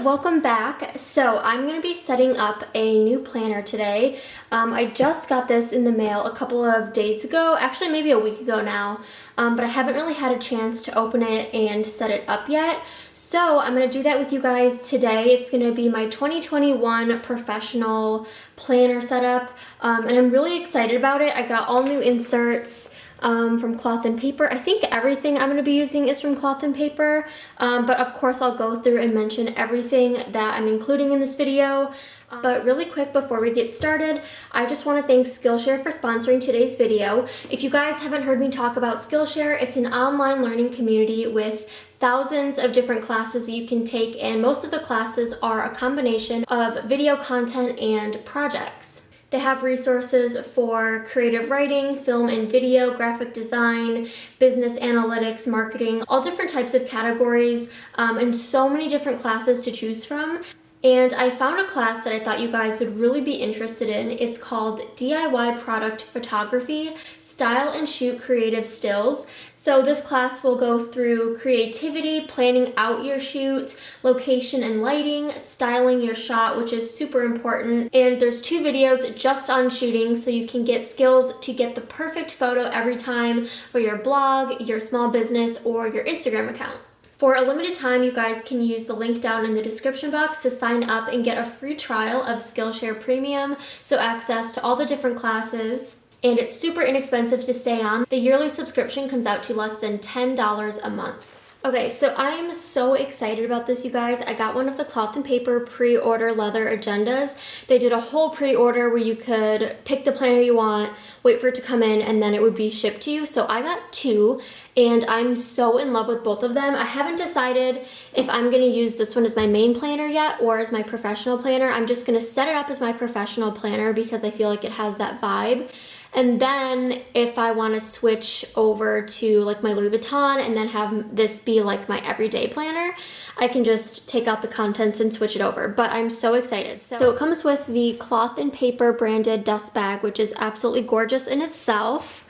welcome back. So I'm going to be setting up a new planner today. I just got this in the mail a couple of days ago, actually maybe a week ago now, but I haven't really had a chance to open it and set it up yet. So I'm going to do that with you guys today. It's going to be my 2021 professional planner setup, and I'm really excited about it. I got all new inserts from cloth and paper. I think everything I'm going to be using is from cloth and paper, but of course I'll go through and mention everything that I'm including in this video. But really quick before we get started, I just want to thank Skillshare for sponsoring today's video. If you guys haven't heard me talk about Skillshare, it's an online learning community with thousands of different classes that you can take, and most of the classes are a combination of video content and projects. They have resources for creative writing, film and video, graphic design, business analytics, marketing, all different types of categories, and so many different classes to choose from. And I found a class that I thought you guys would really be interested in. It's called DIY Product Photography, Style and Shoot Creative Stills. So this class will go through creativity, planning out your shoot, location and lighting, styling your shot, which is super important. And there's 2 videos just on shooting, so you can get skills to get the perfect photo every time for your blog, your small business, or your Instagram account. For a limited time, you guys can use the link down in the description box to sign up and get a free trial of Skillshare Premium, so access to all the different classes. And it's super inexpensive to stay on. The yearly subscription comes out to less than $10 a month. Okay, so I'm so excited about this, you guys. I got one of the cloth and paper pre-order leather agendas. They did a whole pre-order where you could pick the planner you want, wait for it to come in, and then it would be shipped to you. So I got 2, and I'm so in love with both of them. I haven't decided if I'm gonna use this one as my main planner yet or as my professional planner. I'm just gonna set it up as my professional planner because I feel like it has that vibe. And then if I want to switch over to like my Louis Vuitton and then have this be like my everyday planner, I can just take out the contents and switch it over. But I'm so excited. So it comes with the cloth and paper branded dust bag, which is absolutely gorgeous in itself.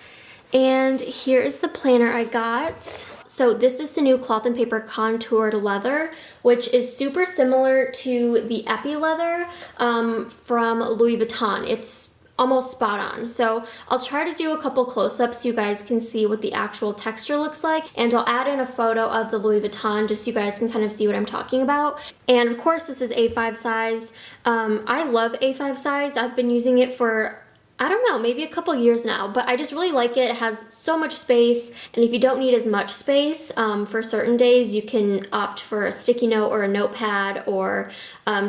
And here is the planner I got. So this is the new cloth and paper contoured leather, which is super similar to the Epi leather from Louis Vuitton. It's almost spot on. So I'll try to do a couple close-ups so you guys can see what the actual texture looks like, and I'll add in a photo of the Louis Vuitton just so you guys can kind of see what I'm talking about. And of course this is A5 size. I love A5 size. I've been using it for, I don't know, maybe a couple years now, but I just really like it. It has so much space, and if you don't need as much space for certain days, you can opt for a sticky note or a notepad or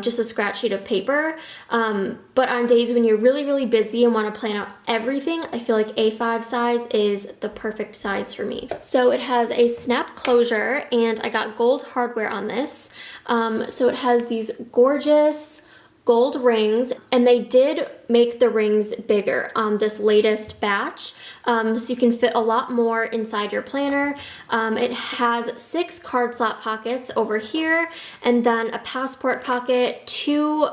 just a scratch sheet of paper. But on days when you're really, really busy and want to plan out everything, I feel like A5 size is the perfect size for me. So it has a snap closure, and I got gold hardware on this. So it has these gorgeous gold rings, and they did make the rings bigger on this latest batch, so you can fit a lot more inside your planner. It has 6 card slot pockets over here, and then a passport pocket, 2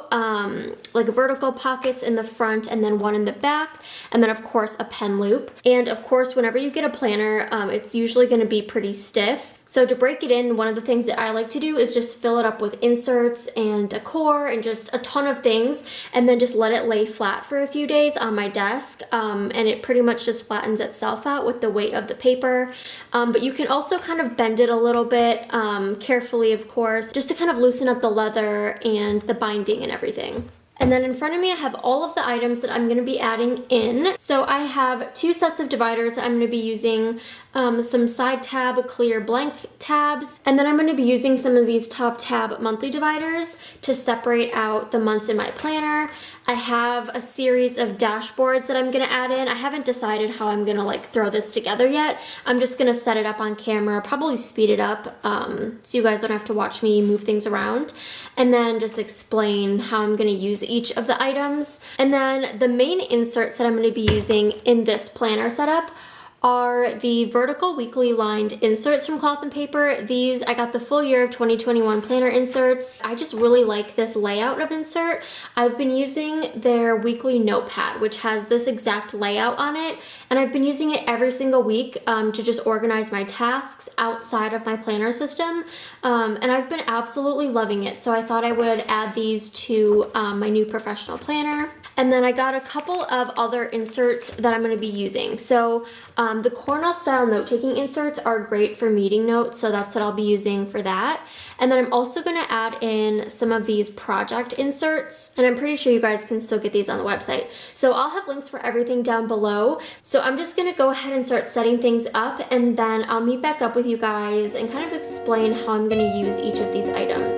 like vertical pockets in the front, and then 1 in the back, and then of course a pen loop. And of course whenever you get a planner, it's usually going to be pretty stiff. So to break it in, one of the things that I like to do is just fill it up with inserts and decor and just a ton of things, and then just let it lay flat for a few days on my desk, and it pretty much just flattens itself out with the weight of the paper. But you can also kind of bend it a little bit, carefully of course, just to kind of loosen up the leather and the binding and everything. And then in front of me I have all of the items that I'm going to be adding in. So I have 2 sets of dividers that I'm going to be using, some side tab clear blank tabs, and then I'm going to be using some of these top tab monthly dividers to separate out the months in my planner. I have a series of dashboards that I'm going to add in. I haven't decided how I'm going to like throw this together yet. I'm just going to set it up on camera, probably speed it up so you guys don't have to watch me move things around, and then just explain how I'm going to use each of the items. And then the main inserts that I'm going to be using in this planner setup are the vertical weekly lined inserts from Cloth and Paper. These, I got the full year of 2021 planner inserts. I just really like this layout of insert. I've been using their weekly notepad, which has this exact layout on it, and I've been using it every single week to just organize my tasks outside of my planner system, and I've been absolutely loving it. So I thought I would add these to my new professional planner. And then I got a couple of other inserts that I'm going to be using. So the Cornell style note-taking inserts are great for meeting notes, so that's what I'll be using for that. And then I'm also going to add in some of these project inserts, and I'm pretty sure you guys can still get these on the website. So I'll have links for everything down below. So I'm just going to go ahead and start setting things up, and then I'll meet back up with you guys and kind of explain how I'm going to use each of these items.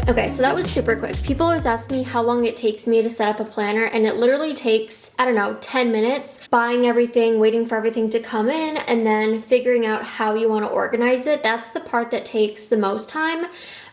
Okay, so that was super quick. People always ask me how long it takes me to set up a planner, and it literally takes, I don't know, 10 minutes, buying everything, waiting for everything to come in, and then figuring out how you want to organize it. That's the part that takes the most time,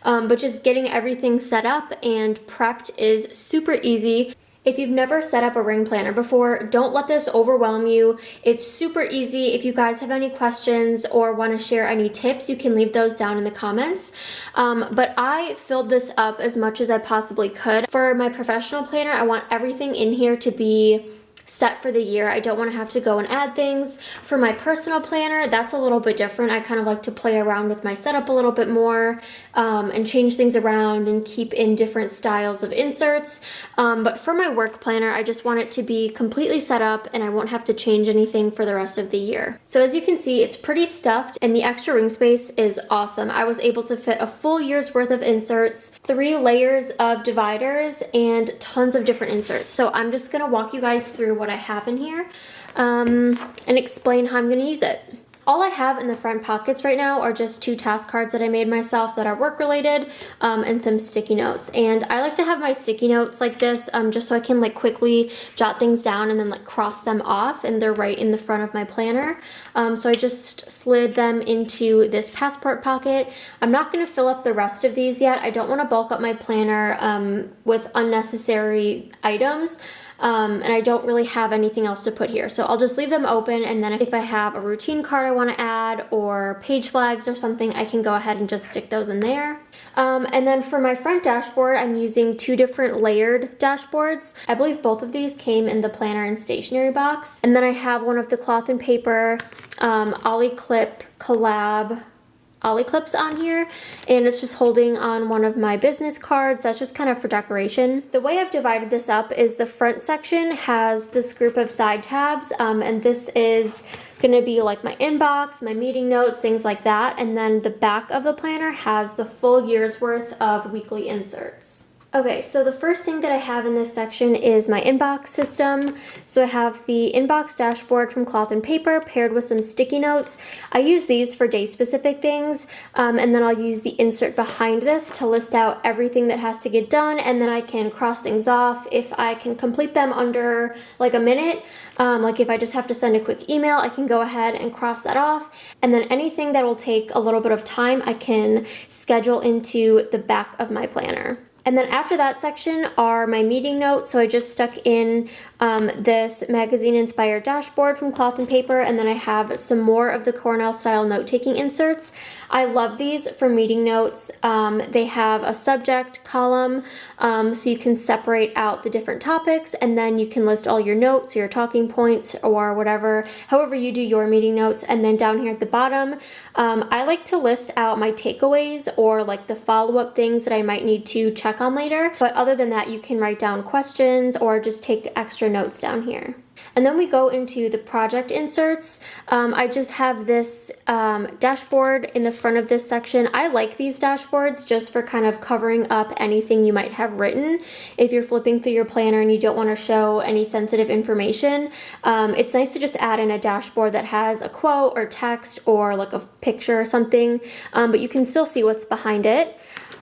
but just getting everything set up and prepped is super easy. If you've never set up a ring planner before, don't let this overwhelm you. It's super easy. If you guys have any questions or want to share any tips, you can leave those down in the comments. But I filled this up as much as I possibly could. For my professional planner, I want everything in here to be set for the year. I don't want to have to go and add things. For my personal planner, that's a little bit different. I kind of like to play around with my setup a little bit more and change things around and keep in different styles of inserts. But for my work planner, I just want it to be completely set up and I won't have to change anything for the rest of the year. So as you can see, it's pretty stuffed and the extra ring space is awesome. I was able to fit a full year's worth of inserts, 3 layers of dividers, and tons of different inserts. So I'm just gonna walk you guys through what I have in here and explain how I'm going to use it. All I have in the front pockets right now are just 2 task cards that I made myself that are work related and some sticky notes. And I like to have my sticky notes like this just so I can like quickly jot things down and then like cross them off, and they're right in the front of my planner. So I just slid them into this passport pocket. I'm not going to fill up the rest of these yet. I don't want to bulk up my planner with unnecessary items. and I don't really have anything else to put here. So I'll just leave them open, and then if I have a routine card I want to add or page flags or something, I can go ahead and just stick those in there. And then for my front dashboard, I'm using 2 different layered dashboards. I believe both of these came in the planner and stationery box. And then I have one of the cloth and paper Ollie Clip collab Ollie clips on here, and it's just holding on one of my business cards. That's just kind of for decoration. The way I've divided this up is the front section has this group of side tabs, and this is gonna be like my inbox, my meeting notes, things like that, and then the back of the planner has the full year's worth of weekly inserts. Okay, so the first thing that I have in this section is my inbox system. So I have the inbox dashboard from Cloth and Paper paired with some sticky notes. I use these for day-specific things, and then I'll use the insert behind this to list out everything that has to get done, and then I can cross things off if I can complete them under like a minute. Like if I just have to send a quick email, I can go ahead and cross that off. And then anything that will take a little bit of time, I can schedule into the back of my planner. And then after that section are my meeting notes. So I just stuck in this magazine-inspired dashboard from Cloth and Paper, and then I have some more of the Cornell-style note-taking inserts. I love these for meeting notes. They have a subject column, so you can separate out the different topics, and then you can list all your notes, your talking points, or whatever, however you do your meeting notes. And then down here at the bottom, I like to list out my takeaways or like the follow-up things that I might need to check on later. But other than that, you can write down questions or just take extra notes down here. And then we go into the project inserts. I just have this dashboard in the front of this section. I like these dashboards just for kind of covering up anything you might have written. If you're flipping through your planner and you don't want to show any sensitive information, it's nice to just add in a dashboard that has a quote or text or like a picture or something, but you can still see what's behind it.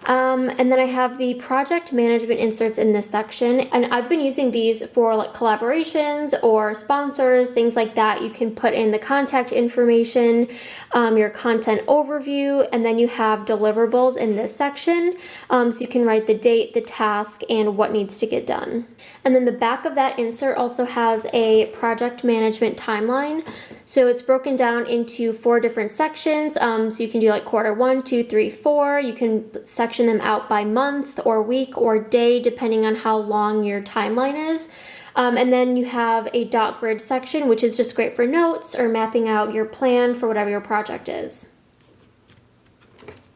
And then I have the project management inserts in this section, and I've been using these for like collaborations or sponsors, things like that. You can put in the contact information, your content overview, and then you have deliverables in this section. So you can write the date, the task, and what needs to get done. And then the back of that insert also has a project management timeline. So it's broken down into 4 different sections. So you can do like quarter 1, 2, 3, 4. You can section them out by month or week or day, depending on how long your timeline is. And then you have a dot grid section, which is just great for notes or mapping out your plan for whatever your project is.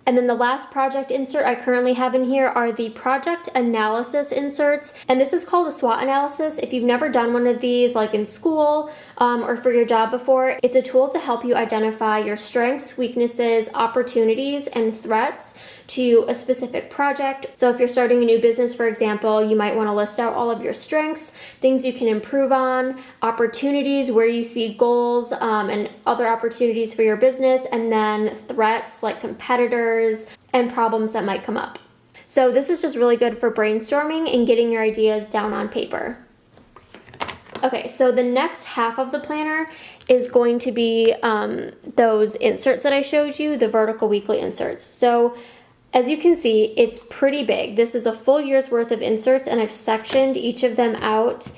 And then the last project insert I currently have in here are the project analysis inserts. And this is called a SWOT analysis. If you've never done one of these, like in school or for your job before, it's a tool to help you identify your strengths, weaknesses, opportunities, and threats to a specific project. So if you're starting a new business, for example, you might want to list out all of your strengths, things you can improve on, opportunities where you see goals and other opportunities for your business, and then threats like competitors and problems that might come up. So this is just really good for brainstorming and getting your ideas down on paper. Okay, so the next half of the planner is going to be those inserts that I showed you, the vertical weekly inserts. So as you can see, it's pretty big. This is a full year's worth of inserts, and I've sectioned each of them out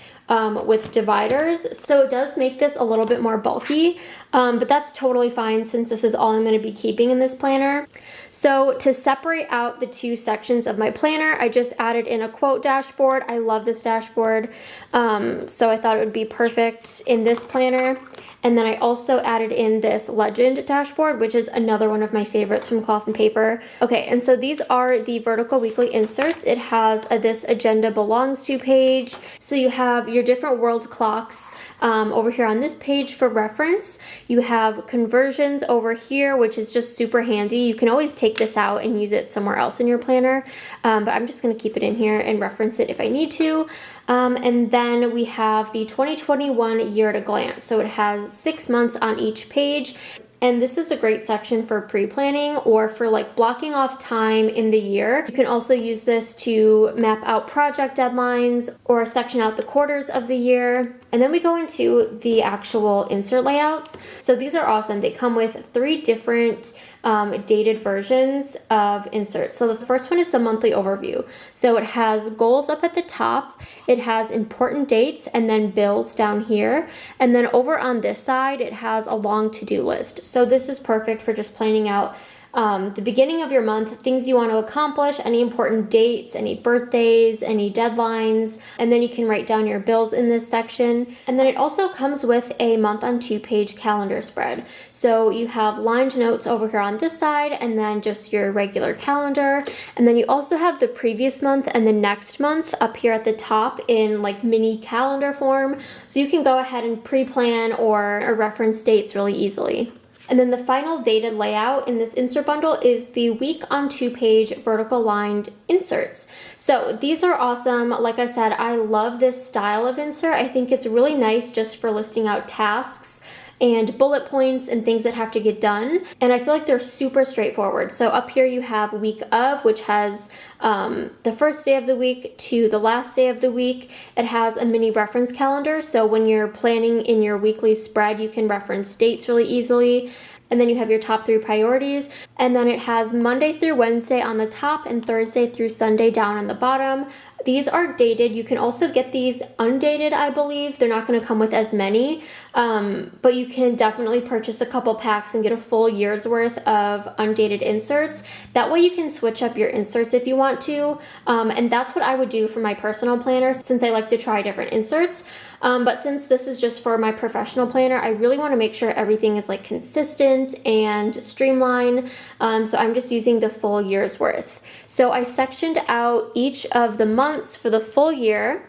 with dividers. So it does make this a little bit more bulky, but that's totally fine since this is all I'm going to be keeping in this planner. So to separate out the 2 sections of my planner, I just added in a quote dashboard. I love this dashboard, so I thought it would be perfect in this planner. And then I also added in this legend dashboard, which is another one of my favorites from Cloth and Paper. Okay, and so these are the vertical weekly inserts. It has this agenda belongs to page. So you have your different world clocks over here on this page for reference. You have conversions over here, which is just super handy. You can always take this out and use it somewhere else in your planner, but I'm just going to keep it in here and reference it if I need to. And then we have the 2021 year at a glance. So it has 6 months on each page. And this is a great section for pre-planning or for like blocking off time in the year. You can also use this to map out project deadlines or section out the quarters of the year. And then we go into the actual insert layouts. So these are awesome. They come with 3 different dated versions of inserts. So the first one is the monthly overview. So it has goals up at the top, it has important dates, and then bills down here. And then over on this side, it has a long to-do list. So this is perfect for just planning out the beginning of your month, things you want to accomplish, any important dates, any birthdays, any deadlines, and then you can write down your bills in this section. And then it also comes with a month on 2-page calendar spread. So you have lined notes over here on this side, and then just your regular calendar. And then you also have the previous month and the next month up here at the top in like mini calendar form. So you can go ahead and pre-plan or reference dates really easily. And then the final dated layout in this insert bundle is the week on 2-page vertical lined inserts. So these are awesome. Like I said, I love this style of insert. I think it's really nice just for listing out tasks and bullet points and things that have to get done. And I feel like they're super straightforward. So up here you have week of, which has the first day of the week to the last day of the week. It has a mini reference calendar. So when you're planning in your weekly spread, you can reference dates really easily. And then you have your top 3 priorities. And then it has Monday through Wednesday on the top and Thursday through Sunday down on the bottom. These are dated. You can also get these undated, I believe. They're not going to come with as many, but you can definitely purchase a couple packs and get a full year's worth of undated inserts. That way you can switch up your inserts if you want to, and that's what I would do for my personal planner since I like to try different inserts. But since this is just for my professional planner, I really want to make sure everything is like consistent and streamlined. So I'm just using the full year's worth. So I sectioned out each of the months for the full year.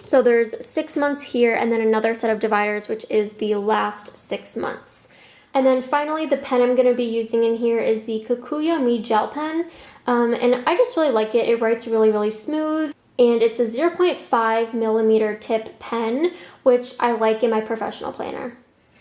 So there's 6 months here and then another set of dividers, which is the last 6 months. And then finally, the pen I'm going to be using in here is the Kikuyo Mi Gel Pen. And I just really like it. It writes really, really smooth. And it's a 0.5 millimeter tip pen, which I like in my professional planner.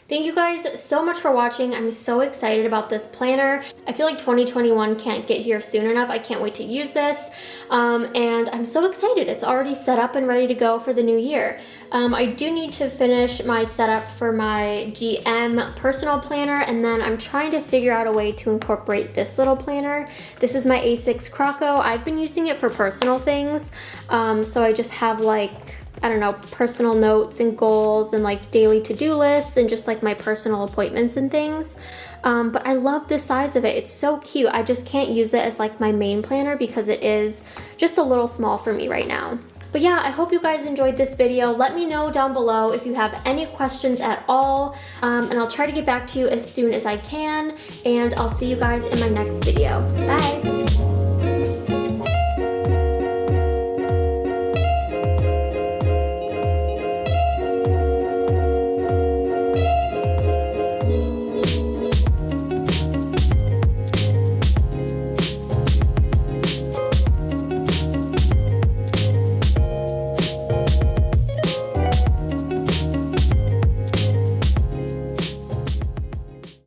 Thank you guys so much for watching. I'm so excited about this planner. I feel like 2021 can't get here soon enough. I can't wait to use this. And I'm so excited. It's already set up and ready to go for the new year. I do need to finish my setup for my GM personal planner, and then I'm trying to figure out a way to incorporate this little planner. This is my A6 Croco. I've been using it for personal things. So I just have like, I don't know, personal notes and goals and like daily to-do lists and just like my personal appointments and things. But I love the size of it. It's so cute. I just can't use it as like my main planner because it is just a little small for me right now. But yeah, I hope you guys enjoyed this video. Let me know down below if you have any questions at all, and I'll try to get back to you as soon as I can, and I'll see you guys in my next video. Bye!